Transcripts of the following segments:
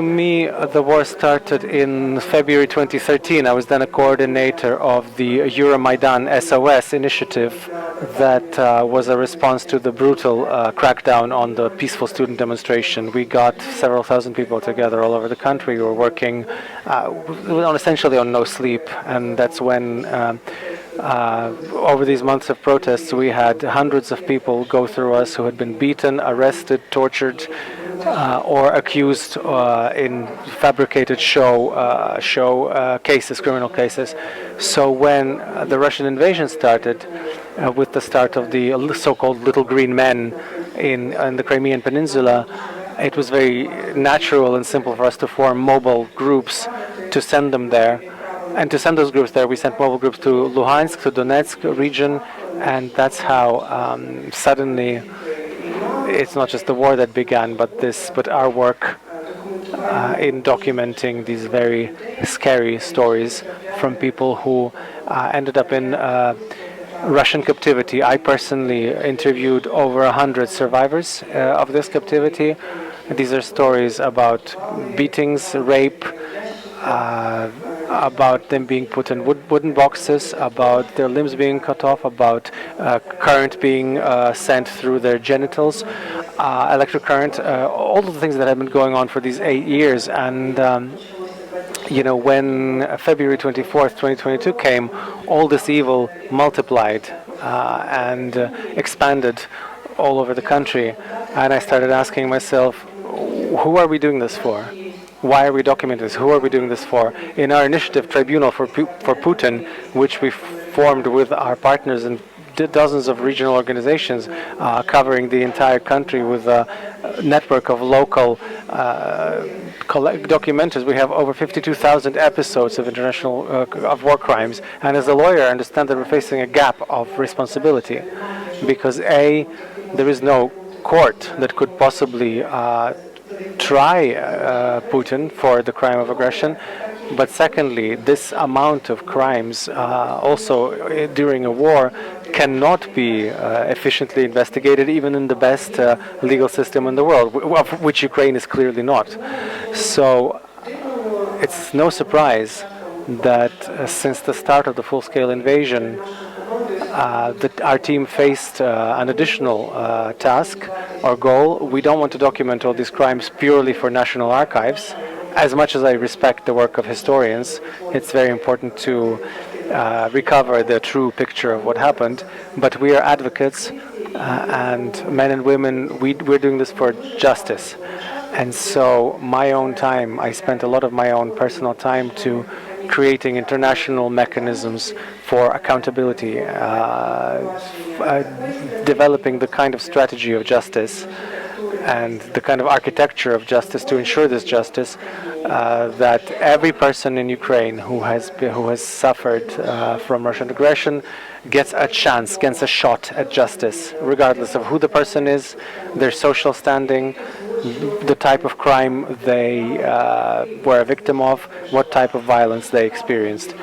To me, the war started in February 2013. I was then a coordinator of the Euromaidan SOS initiative that was a response to the brutal crackdown on the peaceful student demonstration. We got several thousand people together all over the country. We were working essentially on no sleep, and that's when over these months of protests we had hundreds of people go through us who had been beaten, arrested, tortured, or accused in fabricated cases, criminal cases. So when the Russian invasion started, with the start of the so-called Little Green Men in the Crimean Peninsula, it was very natural and simple for us to form mobile groups to send them there. And to send those groups there, we sent mobile groups to Luhansk, to Donetsk region, and that's how suddenly it's not just the war that began, but our work in documenting these very scary stories from people who ended up in Russian captivity. I personally interviewed over 100 survivors of this captivity. These are stories about beatings, rape, about them being put in wooden boxes, about their limbs being cut off, about current being sent through their genitals, electric current, all of the things that have been going on for these 8 years. And when February 24th, 2022 came, all this evil multiplied and expanded all over the country. And I started asking myself, who are we doing this for? Why are we documenting this? Who are we doing this for? In our initiative, Tribunal for Putin, which we formed with our partners in dozens of regional organizations covering the entire country with a network of local documenters. We have over 52,000 episodes of international of war crimes. And as a lawyer, I understand that we're facing a gap of responsibility because there is no court that could possibly try Putin for the crime of aggression, but secondly, this amount of crimes also during a war cannot be efficiently investigated even in the best legal system in the world, of which Ukraine is clearly not. So it's no surprise that since the start of the full-scale invasion that our team faced an additional task or goal. We don't want to document all these crimes purely for national archives. As much as I respect the work of historians, it's very important to recover the true picture of what happened. But we are advocates, and men and women, we're doing this for justice. And so my own time, I spent a lot of my own personal time to creating international mechanisms for accountability, developing the kind of strategy of justice and the kind of architecture of justice to ensure this justice, that every person in Ukraine who has suffered from Russian aggression gets a chance, gets a shot at justice, regardless of who the person is, their social standing, the type of crime they were a victim of, what type of violence they experienced,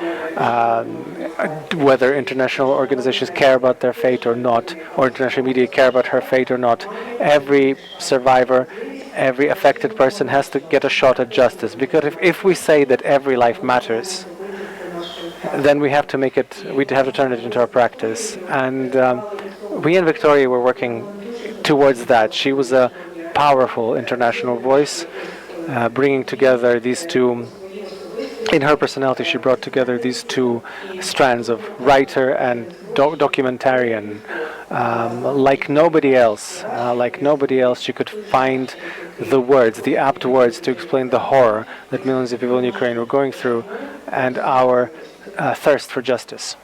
whether international organizations care about their fate or not, or international media care about her fate or not. Every survivor, every affected person has to get a shot at justice, because if we say that every life matters, then we have to turn it into our practice. And we in Victoria were working towards that. She was a powerful international voice, bringing together these two. In her personality, she brought together these two strands of writer and documentarian. Like nobody else, she could find the words, the apt words to explain the horror that millions of people in Ukraine were going through, and our thirst for justice.